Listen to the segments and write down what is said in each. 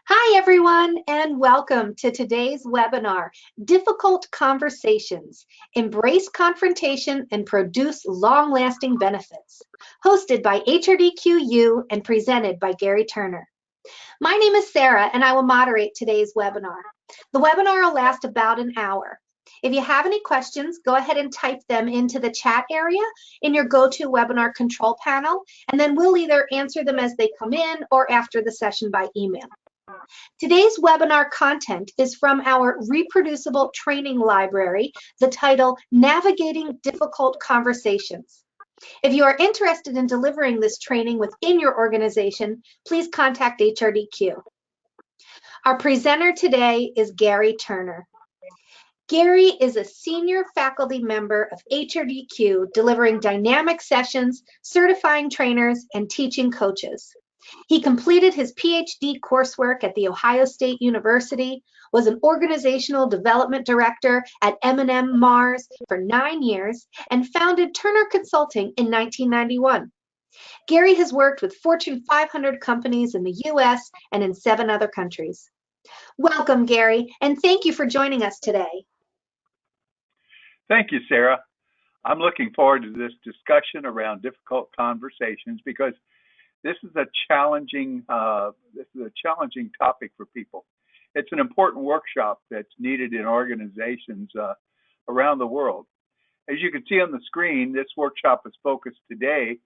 Hi, everyone, and welcome to today's webinar, Difficult Conversations, Embrace Confrontation and Produce Long-Lasting Benefits, hosted by HRDQ-U and presented by Gary Turner. My name is Sarah, and I will moderate today's webinar. The webinar will last about an hour. If you have any questions, go ahead and type them into the chat area in your GoToWebinar control panel, and then we'll either answer them as they come in or after the session by email. Today's webinar content is from our reproducible training library, the title Navigating Difficult Conversations. If you are interested in delivering this training within your organization, please contact HRDQ. Our presenter today is Gary Turner. Gary is a senior faculty member of HRDQ, delivering dynamic sessions, certifying trainers, and teaching coaches. He completed his PhD coursework at The Ohio State University, was an organizational development director at M&M Mars for 9 years, and founded Turner Consulting in 1991. Gary has worked with Fortune 500 companies in the US and in 7 other countries. Welcome, Gary, and thank you for joining us today. Thank you, Sarah. I'm looking forward to this discussion around difficult conversations because this is a challenging topic for people. It's an important workshop that's needed in organizations around the world. As you can see on the screen, this workshop is focused today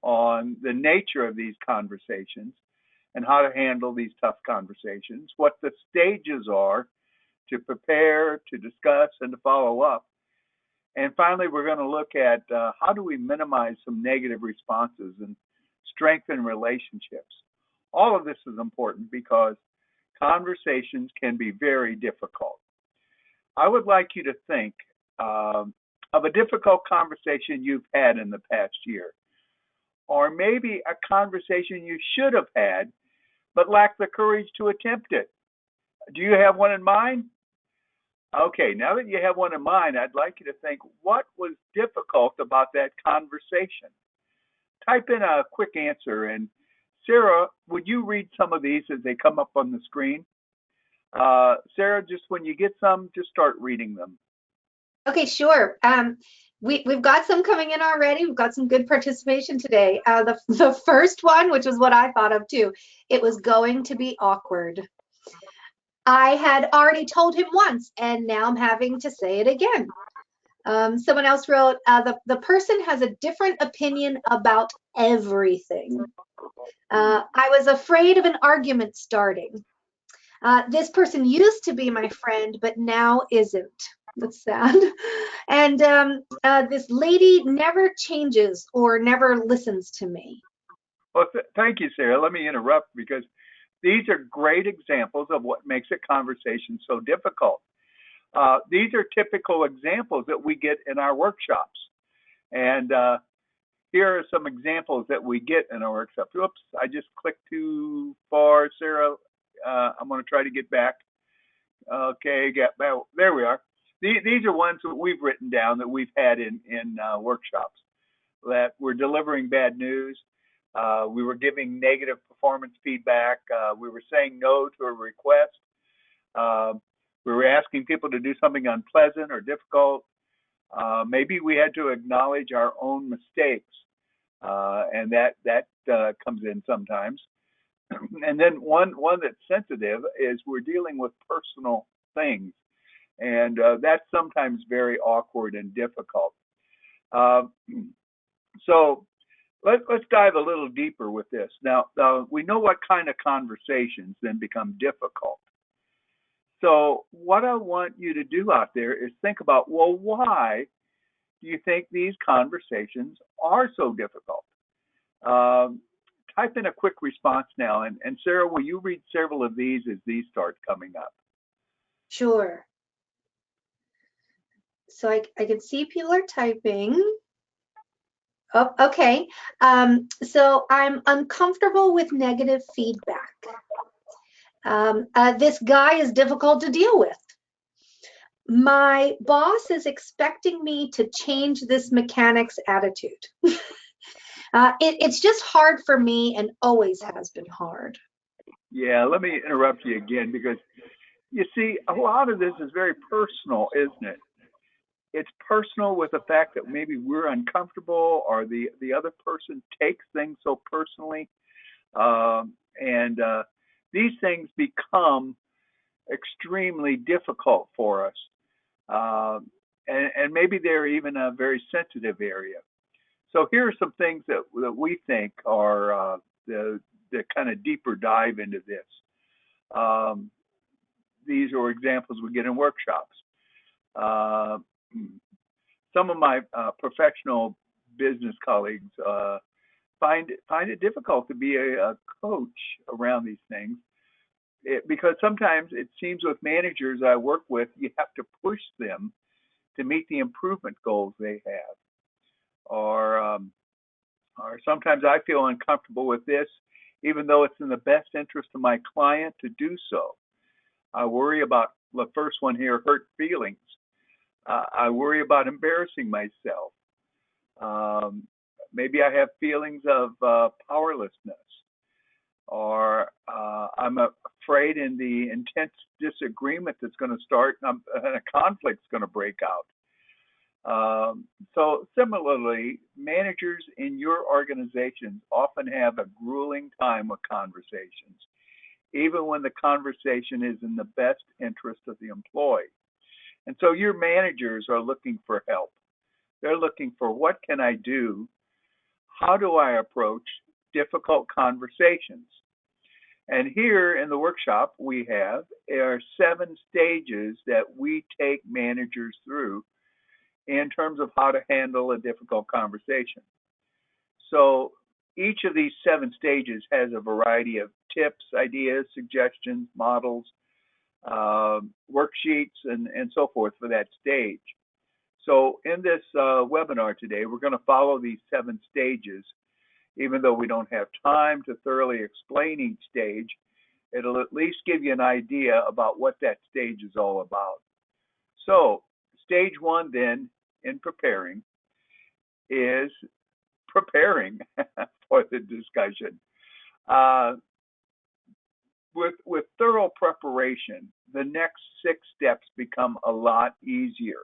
on the nature of these conversations and how to handle these tough conversations, what the stages are to prepare, to discuss, and to follow up. And finally, we're going to look at how do we minimize some negative responses and strengthen relationships. All of this is important because conversations can be very difficult. I would like you to think of a difficult conversation you've had in the past year, or maybe a conversation you should have had but lacked the courage to attempt it. Do you have one in mind? Okay, now that you have one in mind, I'd like you to think, what was difficult about that conversation? Type in a quick answer, and Sarah, would you read some of these as they come up on the screen? Sarah, just when you get some, just start reading them. Okay, sure. We've got some coming in already. We've got some good participation today. The first one, which was what I thought of too, it was going to be awkward. I had already told him once, and now I'm having to say it again. Someone else wrote, the person has a different opinion about everything. I was afraid of an argument starting. This person used to be my friend, but now isn't. That's sad. And this lady never changes or never listens to me. Well, thank you, Sarah. Let me interrupt because these are great examples of what makes a conversation so difficult. These are typical examples that we get in our workshops. And here are some examples that we get in our workshop. Oops, I just clicked too far, Sarah. I'm going to try to get back. Okay, there we are. These are ones that we've written down that we've had in workshops, that we're delivering bad news. We were giving negative performance feedback. We were saying no to a request. We were asking people to do something unpleasant or difficult. Maybe we had to acknowledge our own mistakes, and that comes in sometimes. And then one that's sensitive is we're dealing with personal things, and that's sometimes very awkward and difficult. So let's dive a little deeper with this. Now, we know what kind of conversations then become difficult. So what I want you to do out there is think about, well, why do you think these conversations are so difficult? Type in a quick response now. And Sarah, will you read several of these as these start coming up? Sure. So I can see people are typing. Oh, okay. So I'm uncomfortable with negative feedback. This guy is difficult to deal with. My boss is expecting me to change this mechanic's attitude. It's just hard for me and always has been hard. Yeah, let me interrupt you again because you see, a lot of this is very personal, isn't it? It's personal with the fact that maybe we're uncomfortable or the other person takes things so personally. And these things become extremely difficult for us. And maybe they're even a very sensitive area. So here are some things that we think are the kind of deeper dive into this. Um, these are examples we get in workshops. Uh, some of my professional business colleagues find it difficult to be a coach around these things because sometimes it seems with managers I work with, you have to push them to meet the improvement goals they have, or or sometimes I feel uncomfortable with this, even though it's in the best interest of my client to do so. I worry about the first one here, hurt feelings. I worry about embarrassing myself. Um, maybe I have feelings of powerlessness, or I'm afraid in the intense disagreement that's going to start and a conflict's going to break out. So similarly, managers in your organizations often have a grueling time with conversations, even when the conversation is in the best interest of the employee. And so your managers are looking for help. They're looking for what can I do? How do I approach difficult conversations? And here in the workshop, we have are 7 stages that we take managers through in terms of how to handle a difficult conversation. So each of these 7 stages has a variety of tips, ideas, suggestions, models, worksheets, and so forth for that stage. So in this webinar today, we're going to follow these 7 stages. Even though we don't have time to thoroughly explain each stage, it'll at least give you an idea about what that stage is all about. So stage 1 then in preparing is preparing for the discussion. Uh, with thorough preparation, the next 6 steps become a lot easier.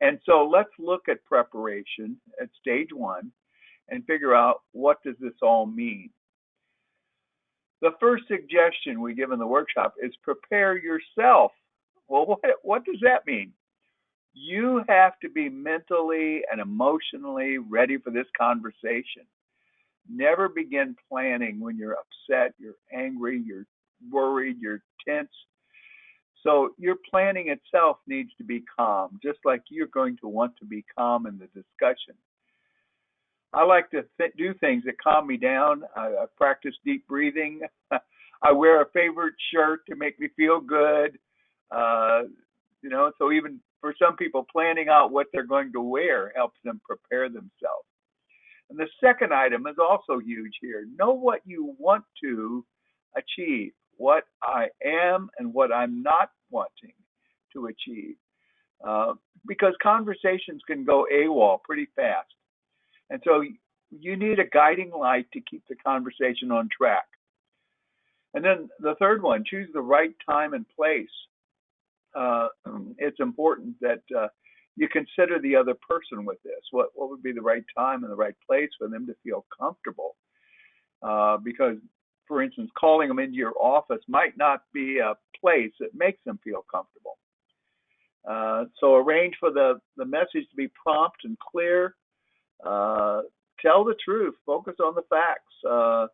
And so let's look at preparation at stage 1 and figure out what does this all mean. The first suggestion we give in the workshop is prepare yourself. Well, what does that mean? You have to be mentally and emotionally ready for this conversation. Never begin planning when you're upset, you're angry, you're worried, you're tense. So your planning itself needs to be calm, just like you're going to want to be calm in the discussion. I like to do things that calm me down. I practice deep breathing. I wear a favorite shirt to make me feel good. Uh, so even for some people, planning out what they're going to wear helps them prepare themselves. And the second item is also huge here. Know what you want to achieve, what I am and what I'm not wanting to achieve. Because conversations can go AWOL pretty fast. And so you need a guiding light to keep the conversation on track. And then the third one, choose the right time and place. It's important that you consider the other person with this. What would be the right time and the right place for them to feel comfortable? Because, for instance, calling them into your office might not be a place that makes them feel comfortable. So arrange for the message to be prompt and clear. Tell the truth. Focus on the facts.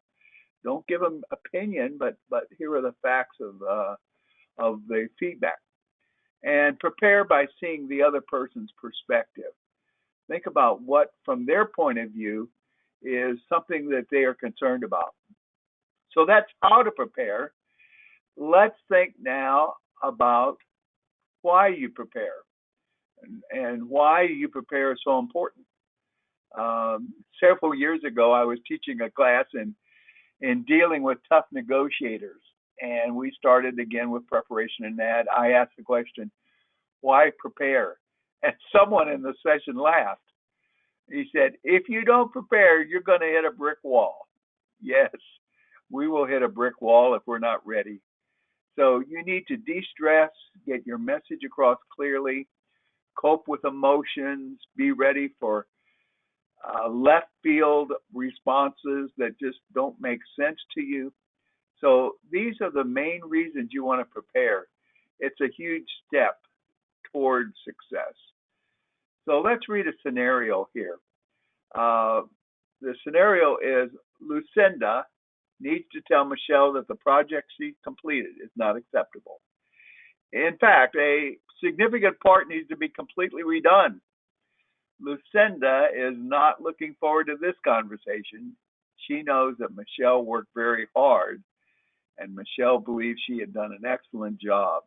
Don't give them opinion, but here are the facts of the feedback. And prepare by seeing the other person's perspective. Think about what, from their point of view, is something that they are concerned about. So that's how to prepare. Let's think now about why you prepare and why you prepare is so important. Several years ago, I was teaching a class in dealing with tough negotiators. And we started again with preparation in that. I asked the question, why prepare? And someone in the session laughed. He said, if you don't prepare, you're going to hit a brick wall. Yes, we will hit a brick wall if we're not ready. So you need to de-stress, get your message across clearly, cope with emotions, be ready for left field responses that just don't make sense to you. So these are the main reasons you want to prepare. It's a huge step toward success. So let's read a scenario here. Uh, the scenario is Lucinda needs to tell Michelle that the project she completed is not acceptable. In fact, a significant part needs to be completely redone. Lucinda is not looking forward to this conversation. She knows that Michelle worked very hard, and Michelle believes she had done an excellent job.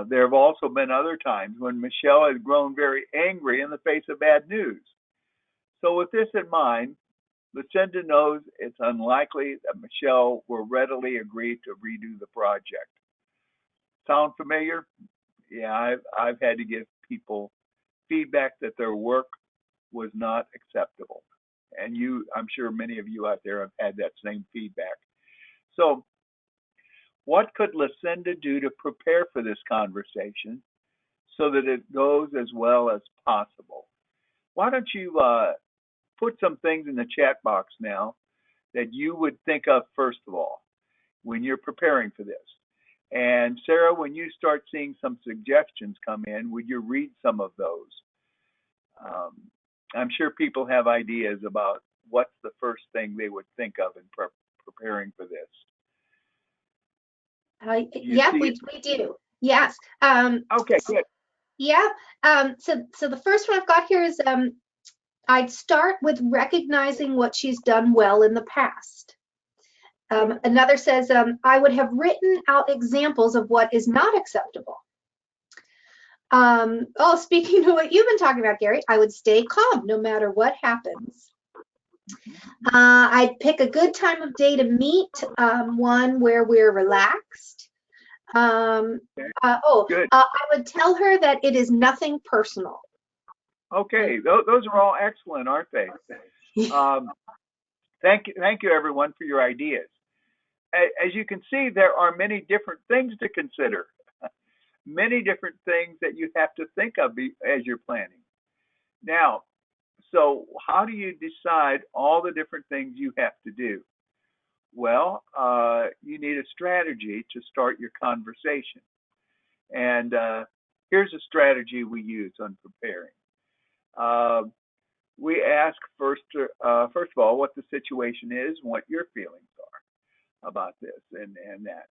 There have also been other times when Michelle has grown very angry in the face of bad news. So, with this in mind, Lucinda knows it's unlikely that Michelle will readily agree to redo the project. Sound familiar? Yeah, I've had to give people feedback that their work was not acceptable. And I'm sure many of you out there have had that same feedback. So, what could Lucinda do to prepare for this conversation so that it goes as well as possible? Why don't you put some things in the chat box now that you would think of first of all when you're preparing for this? And Sarah, when you start seeing some suggestions come in, would you read some of those? I'm sure people have ideas about what's the first thing they would think of in preparing for this. Yeah, we do. Yes. Okay, good. Yeah. So the first one I've got here is I'd start with recognizing what she's done well in the past. Another says, I would have written out examples of what is not acceptable. Speaking of what you've been talking about, Gary, I would stay calm no matter what happens. I'd pick a good time of day to meet, one where we're relaxed. I would tell her that it is nothing personal. Okay, those are all excellent, aren't they? Thank you, everyone, for your ideas. As you can see, there are many different things to consider, many different things that you have to think of as you're planning. Now, so how do you decide all the different things you have to do? Well, you need a strategy to start your conversation. And here's a strategy we use on preparing. We ask first of all what the situation is and what your feelings are about this and that.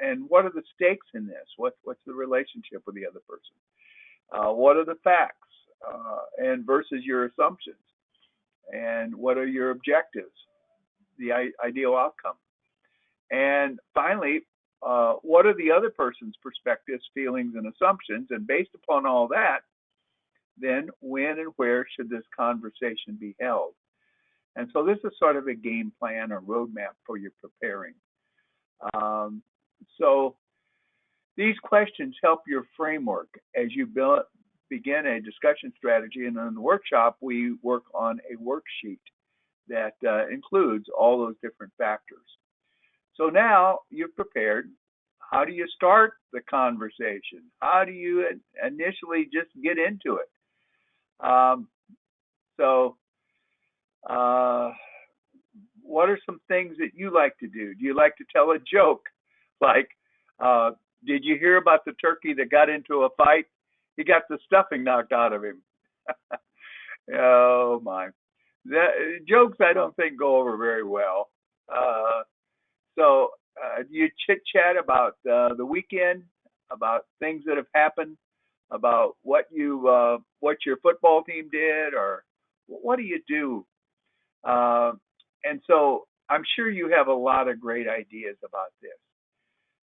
And what are the stakes in this? What's the relationship with the other person? What are the facts and versus your assumptions? And what are your objectives? The ideal outcome. And finally, what are the other person's perspectives, feelings, and assumptions? And based upon all that, then when and where should this conversation be held? And so this is sort of a game plan or roadmap for your preparing. So these questions help your framework as you begin a discussion strategy. And in the workshop, we work on a worksheet that includes all those different factors. So now you've prepared. How do you start the conversation? How do you initially just get into it? What are some things that you like to do? Do you like to tell a joke? Like, did you hear about the turkey that got into a fight? He got the stuffing knocked out of him. Oh my. Jokes I don't think go over very well. You chit chat about the weekend, about things that have happened, about what your football team did, or what do you do? And so I'm sure you have a lot of great ideas about this.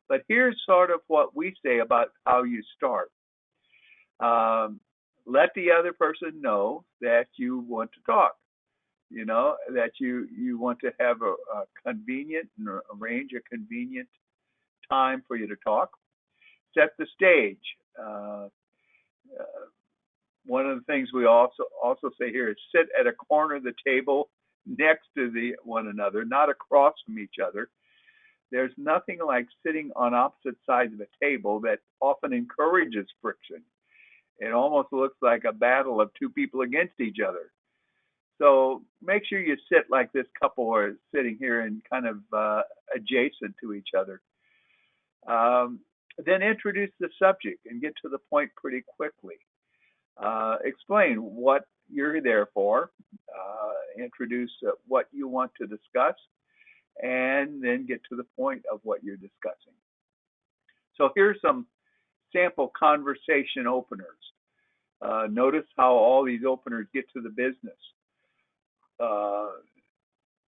But here's sort of what we say about how you start. Let the other person know that you want to talk. You know, that you want to have a convenient and arrange a convenient time for you to talk. Set the stage. One of the things we also say here is sit at a corner of the table next to one another, not across from each other. There's nothing like sitting on opposite sides of a table that often encourages friction. It almost looks like a battle of two people against each other. So make sure you sit like this couple are sitting here and kind of adjacent to each other. Then introduce the subject and get to the point pretty quickly. Explain what you're there for, introduce what you want to discuss, and then get to the point of what you're discussing. So here's some sample conversation openers. Notice how all these openers get to the business.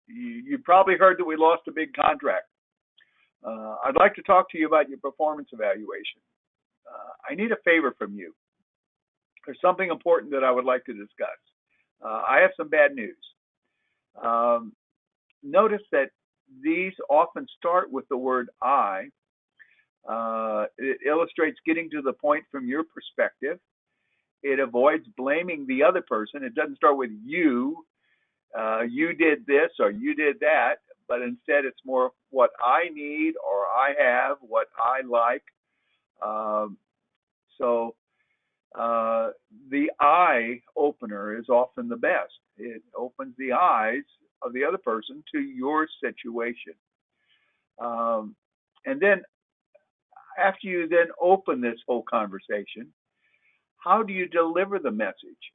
You probably heard that we lost a big contract. I'd like to talk to you about your performance evaluation. I need a favor from you. There's something important that I would like to discuss. I have some bad news. Notice that these often start with the word I. It illustrates getting to the point from your perspective. It avoids blaming the other person. It doesn't start with you. You did this or you did that, but instead it's more what I need or I have, what I like. So the I opener is often the best. It opens the eyes of the other person to your situation. And then after you then open this whole conversation, how do you deliver the message?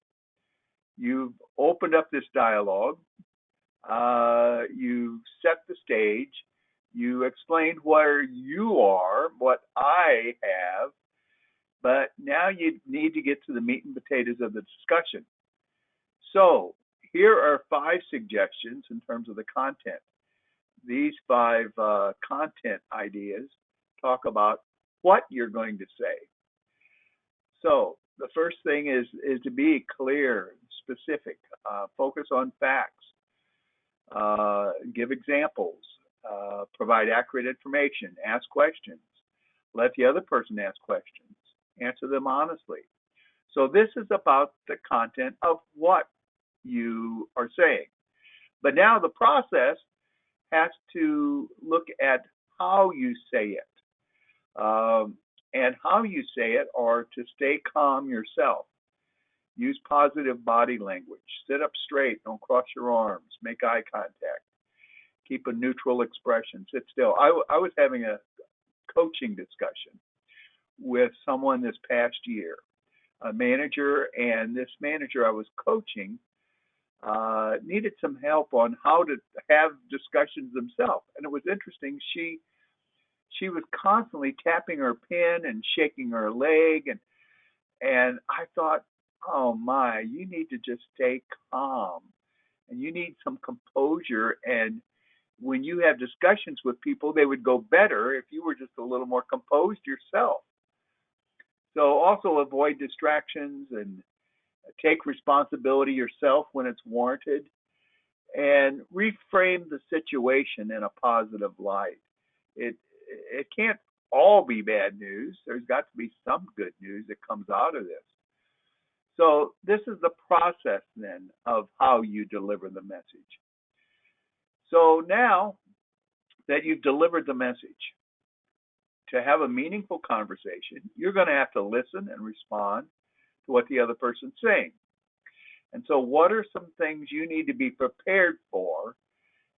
You've opened up this dialogue. You set the stage. You explained where you are, what I have, but now you need to get to the meat and potatoes of the discussion. So here are 5 suggestions in terms of the content. These 5 content ideas talk about what you're going to say. So the first thing is to be clear, specific, focus on facts, give examples, provide accurate information, ask questions, let the other person ask questions, answer them honestly. So this is about the content of what you are saying. But now the process has to look at how you say it. And how you say it are to stay calm yourself. Use positive body language. Sit up straight. Don't cross your arms. Make eye contact. Keep a neutral expression. Sit still. I was having a coaching discussion with someone this past year, a manager, and this manager I was coaching needed some help on how to have discussions themselves. And it was interesting. She was constantly tapping her pen and shaking her leg, and I thought, oh my, you need to just stay calm, and you need some composure. And when you have discussions with people, they would go better if you were just a little more composed yourself. So also avoid distractions and take responsibility yourself when it's warranted, and reframe the situation in a positive light. It can't all be bad news. There's got to be some good news that comes out of this. So this is the process then of how you deliver the message. So now that you've delivered the message, to have a meaningful conversation, you're going to have to listen and respond to what the other person's saying. And so what are some things you need to be prepared for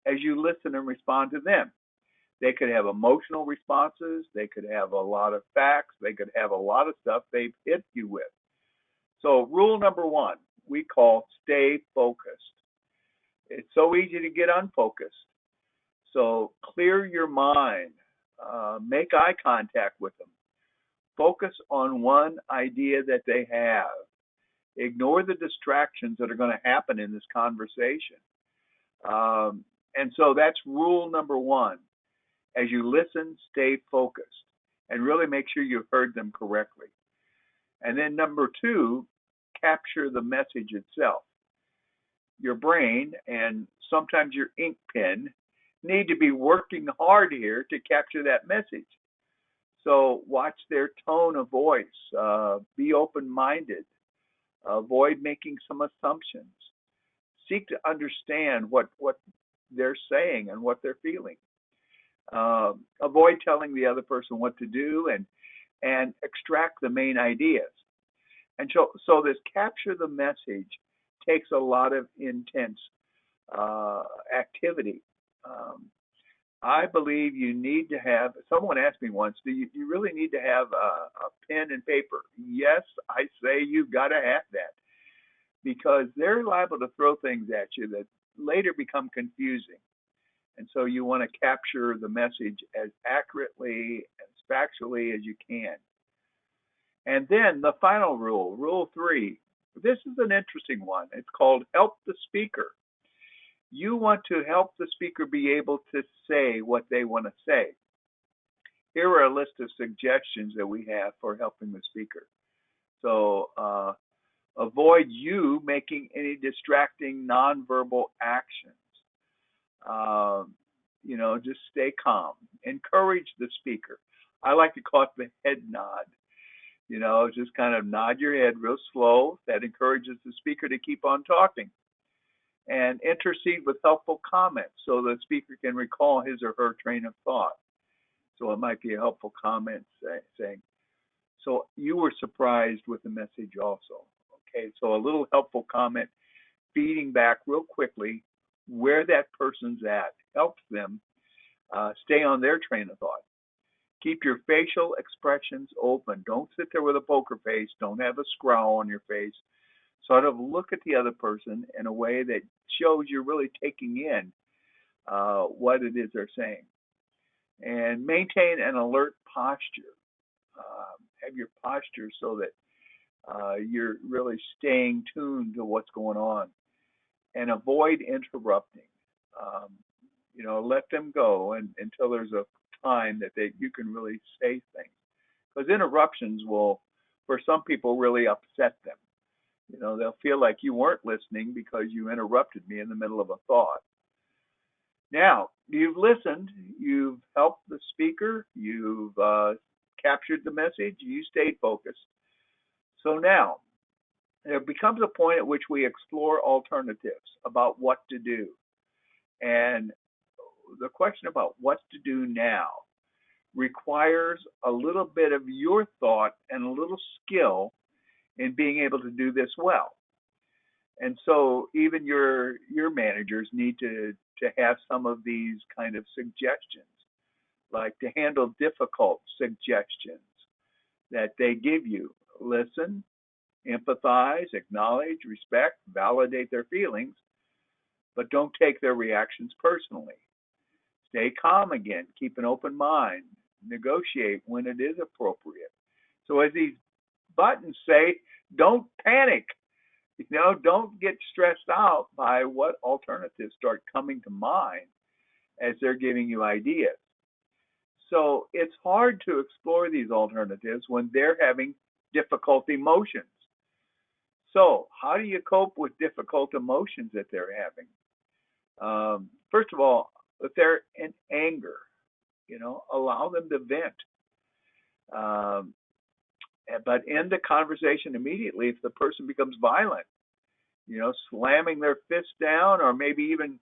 as you listen and respond to them? They could have emotional responses. They could have a lot of facts. They could have a lot of stuff they've hit you with. So rule number 1, we call stay focused. It's so easy to get unfocused. So clear your mind. Make eye contact with them. Focus on one idea that they have. Ignore the distractions that are going to happen in this conversation. And so that's rule number 1. As you listen, stay focused and really make sure you heard them correctly. And then number 2, capture the message itself. Your brain and sometimes your ink pen need to be working hard here to capture that message. So watch their tone of voice. Be open-minded. Avoid making some assumptions. seek to understand what they're saying and what they're feeling. Avoid telling the other person what to do, and extract the main ideas. And so this capture the message takes a lot of intense activity. Um, I believe you need to have, someone asked me once, do you really need to have a pen and paper? Yes, I say you've got to have that, because they're liable to throw things at you that later become confusing. And so you want to capture the message as accurately, as factually as you can. And then the final rule, rule 3. This is an interesting one. It's called help the speaker. You want to help the speaker be able to say what they want to say. Here are a list of suggestions that we have for helping the speaker. So avoid you making any distracting nonverbal actions. Just stay calm. Encourage the speaker. I like to call it the head nod. Just kind of nod your head real slow. That encourages the speaker to keep on talking. And intercede with helpful comments so the speaker can recall his or her train of thought. So it might be a helpful comment saying, so you were surprised with the message also. Okay, so a little helpful comment feeding back real quickly where that person's at helps them stay on their train of thought. Keep your facial expressions open. Don't sit there with a poker face. Don't have a scowl on your face. Sort of look at the other person in a way that shows you're really taking in what it is they're saying. And maintain an alert posture. Have your posture so that you're really staying tuned to what's going on. And avoid interrupting. Let them go until there's a time that you can really say things. Because interruptions will, for some people, really upset them. They'll feel like you weren't listening because you interrupted me in the middle of a thought. Now, you've listened, you've helped the speaker, you've captured the message, you stayed focused. So now, there becomes a point at which we explore alternatives about what to do. And the question about what to do now requires a little bit of your thought and a little skill in being able to do this well. And so even your managers need to have some of these kind of suggestions, like to handle difficult suggestions that they give you. Listen, empathize, acknowledge, respect, validate their feelings, but don't take their reactions personally. Stay calm again, keep an open mind, negotiate when it is appropriate. So as these buttons say, don't panic. Don't get stressed out by what alternatives start coming to mind as they're giving you ideas. So it's hard to explore these alternatives when they're having difficult emotions. So how do you cope with difficult emotions that they're having? First of all, if they're in anger, allow them to vent. But end the conversation immediately if the person becomes violent, slamming their fist down, or maybe even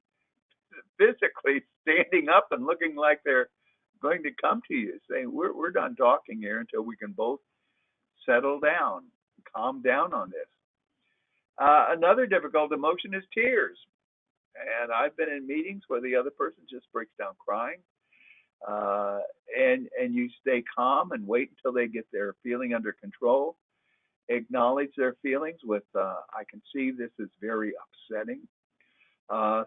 physically standing up and looking like they're going to come to you, saying, we're done talking here until we can both settle down, calm down on this. Another difficult emotion is tears. And I've been in meetings where the other person just breaks down crying. And you stay calm and wait until they get their feeling under control. Acknowledge their feelings with, I can see this is very upsetting.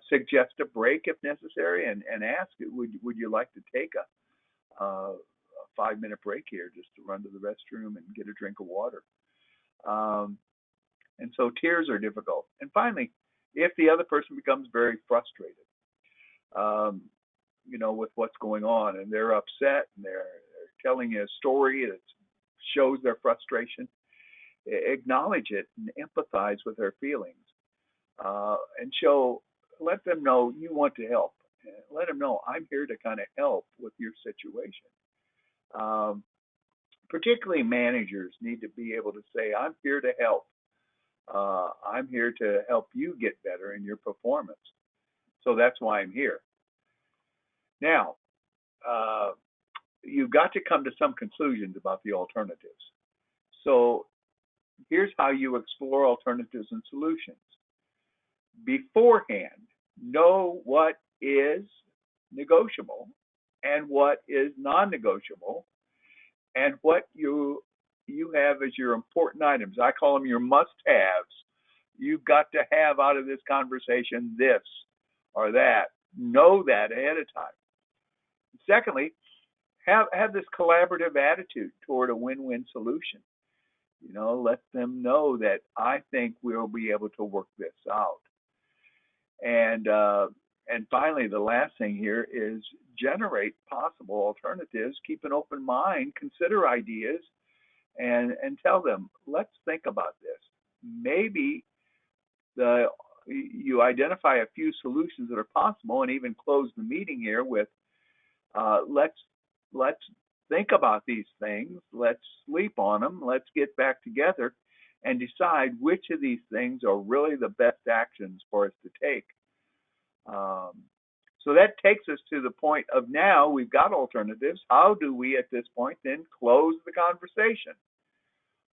Suggest a break if necessary, and ask, would you like to take a 5-minute break here just to run to the restroom and get a drink of water? And so tears are difficult. And finally, if the other person becomes very frustrated, with what's going on, and they're upset and they're telling you a story that shows their frustration, acknowledge it and empathize with their feelings, and let them know you want to help. Let them know I'm here to kind of help with your situation. Particularly managers need to be able to say, I'm here to help. I'm here to help you get better in your performance. So that's why I'm here. Now, you've got to come to some conclusions about the alternatives. So here's how you explore alternatives and solutions. Beforehand, know what is negotiable and what is non-negotiable, and what you have as your important items. I call them your must-haves. You've got to have out of this conversation this or that. Know that ahead of time. Secondly, have this collaborative attitude toward a win-win solution. Let them know that I think we'll be able to work this out. And finally, the last thing here is generate possible alternatives. Keep an open mind. Consider ideas, and tell them, let's think about this. Maybe you identify a few solutions that are possible, and even close the meeting here with, let's think about these things. Let's sleep on them. Let's get back together and decide which of these things are really the best actions for us to take. So that takes us to the point of, now we've got alternatives. How do we at this point then close the conversation?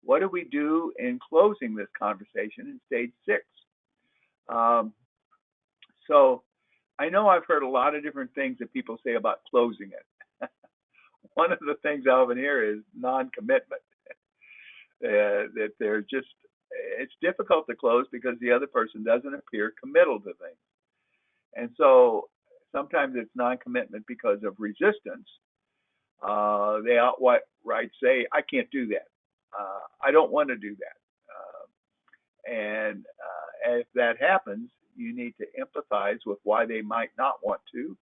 What do we do in closing this conversation in stage 6? So I know I've heard a lot of different things that people say about closing it. One of the things I often hear is non-commitment. That it's difficult to close because the other person doesn't appear committal to things. And so sometimes it's non-commitment because of resistance. They outright say, I can't do that. I don't want to do that. And if that happens, you need to empathize with why they might not want to,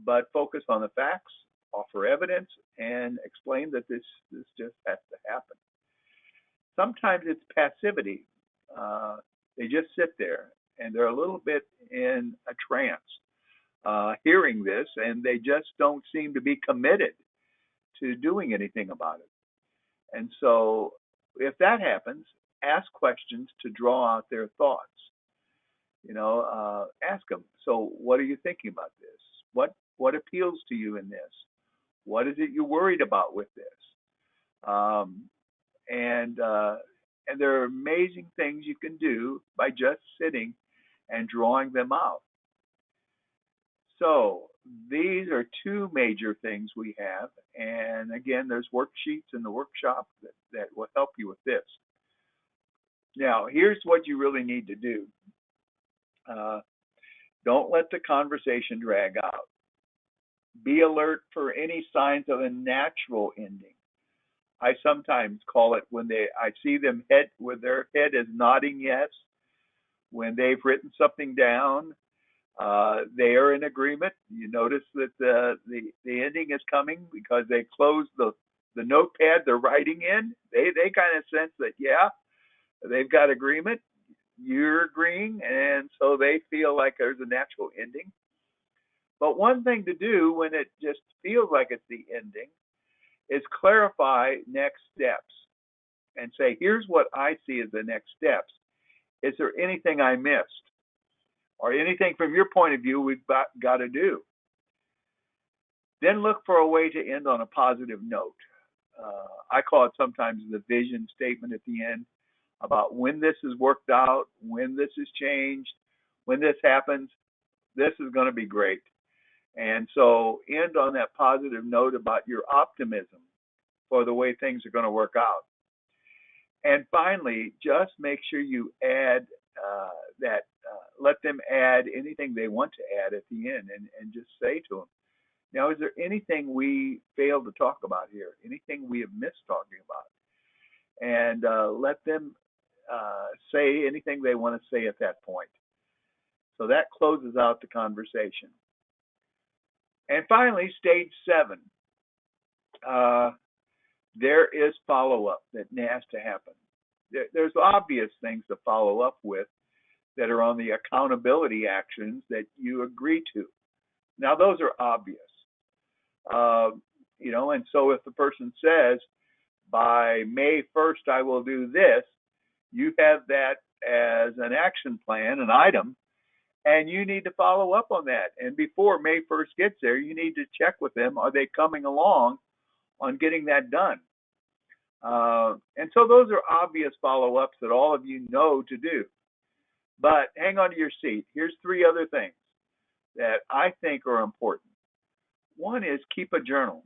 but focus on the facts, offer evidence, and explain that this just has to happen. Sometimes it's passivity. They just sit there and they're a little bit in a trance hearing this, and they just don't seem to be committed to doing anything about it. And so if that happens, ask questions to draw out their thoughts. Ask them, so what are you thinking about this? What appeals to you in this? What is it you're worried about with this? And there are amazing things you can do by just sitting and drawing them out. So these are 2 major things we have. And again, there's worksheets in the workshop that will help you with this. Now, here's what you really need to do. Don't let the conversation drag out. Be alert for any signs of a natural ending. I sometimes call it when I see them with their head is nodding yes, when they've written something down, they are in agreement. You notice that the ending is coming because they close the notepad they're writing in. They kind of sense that, yeah, they've got agreement. You're agreeing, and so they feel like there's a natural ending. But one thing to do when it just feels like it's the ending is clarify next steps and say, here's what I see as the next steps. Is there anything I missed? Or anything from your point of view we've got to do? Then look for a way to end on a positive note. I call it sometimes the vision statement at the end, about when this is worked out, when this is changed, when this happens, this is going to be great. And so end on that positive note about your optimism for the way things are going to work out. And finally, just make sure you add let them add anything they want to add at the end, and just say to them, now, is there anything we failed to talk about here? Anything we have missed talking about? And let them say anything they want to say at that point. So that closes out the conversation. And finally, stage 7. There is follow-up that has to happen. There's obvious things to follow up with that are on the accountability actions that you agree to. Now, those are obvious. And so if the person says, by May 1st, I will do this, You have that as an action plan, an item, and you need to follow up on that. And before May 1st gets there, you need to check with them. Are they coming along on getting that done? And so those are obvious follow-ups that all of you know to do. But hang on to your seat. Here's 3 other things that I think are important. One is keep a journal.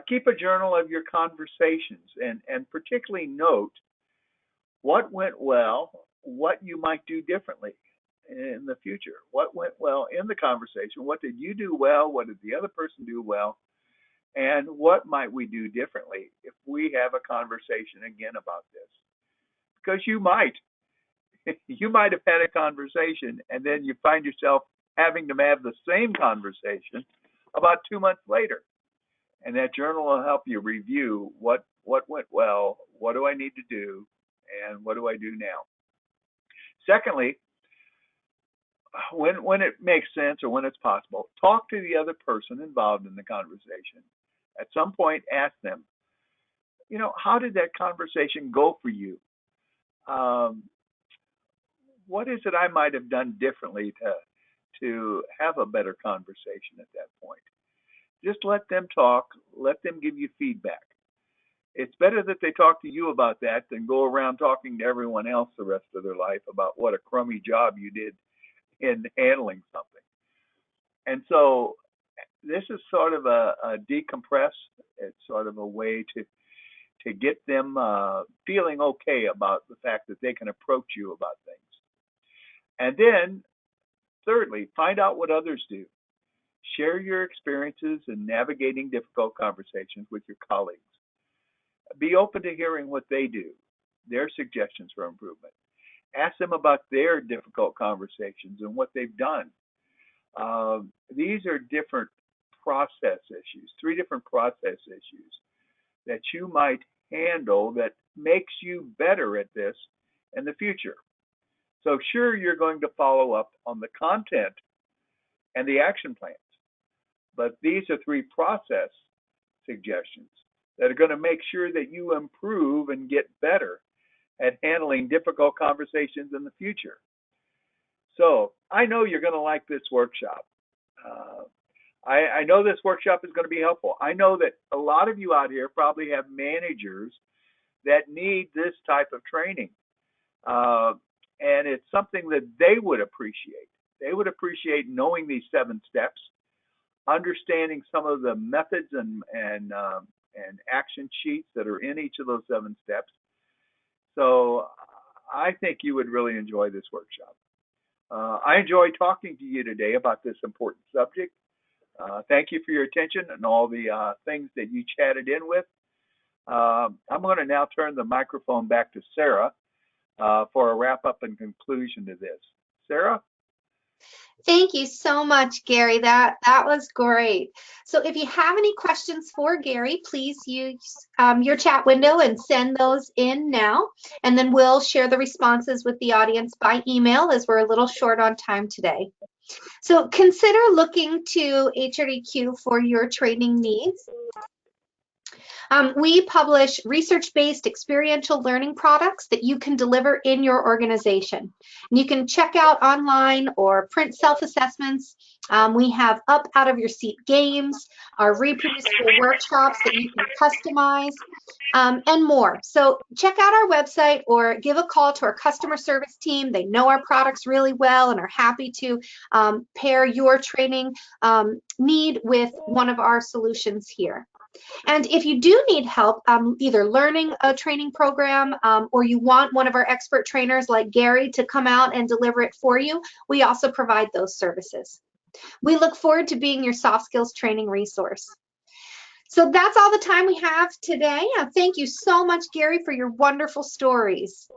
Keep a journal of your conversations, and particularly note what went well, what you might do differently in the future. What went well in the conversation? What did you do well? What did the other person do well? And what might we do differently if we have a conversation again about this? Because you might have had a conversation and then you find yourself having to have the same conversation about 2 months later. And that journal will help you review what went well, what do I need to do, and what do I do now. Secondly, when it makes sense or when it's possible, talk to the other person involved in the conversation. At some point, ask them, how did that conversation go for you? What is it I might have done differently to have a better conversation at that point? Just let them talk, let them give you feedback. It's better that they talk to you about that than go around talking to everyone else the rest of their life about what a crummy job you did in handling something. And so this is sort of a decompress. It's sort of a way to get them feeling okay about the fact that they can approach you about things. And then, thirdly, find out what others do. Share your experiences in navigating difficult conversations with your colleagues. Be open to hearing what they do, their suggestions for improvement. Ask them about their difficult conversations and what they've done. These are different process issues, 3 different process issues that you might handle that makes you better at this in the future. So sure, you're going to follow up on the content and the action plans, but these are 3 process suggestions that are going to make sure that you improve and get better at handling difficult conversations in the future. So I know you're going to like this workshop. I know this workshop is going to be helpful. I know that a lot of you out here probably have managers that need this type of training. And it's something that they would appreciate. They would appreciate knowing these 7 steps, understanding some of the methods and action sheets that are in each of those 7 steps. So I think you would really enjoy this workshop. I enjoyed talking to you today about this important subject. Thank you for your attention and all the things that you chatted in with. I'm going to now turn the microphone back to Sarah for a wrap-up and conclusion to this. Sarah? Thank you so much, Gary. That was great. So if you have any questions for Gary, please use your chat window and send those in now, and then we'll share the responses with the audience by email as we're a little short on time today. So consider looking to HRDQ for your training needs. We publish research-based experiential learning products that you can deliver in your organization. And you can check out online or print self-assessments. We have up out of your seat games, our reproducible workshops that you can customize, and more. So check out our website or give a call to our customer service team. They know our products really well and are happy to pair your training need with one of our solutions here. And if you do need help either learning a training program or you want one of our expert trainers like Gary to come out and deliver it for you, we also provide those services. We look forward to being your soft skills training resource. So that's all the time we have today. Thank you so much, Gary, for your wonderful stories.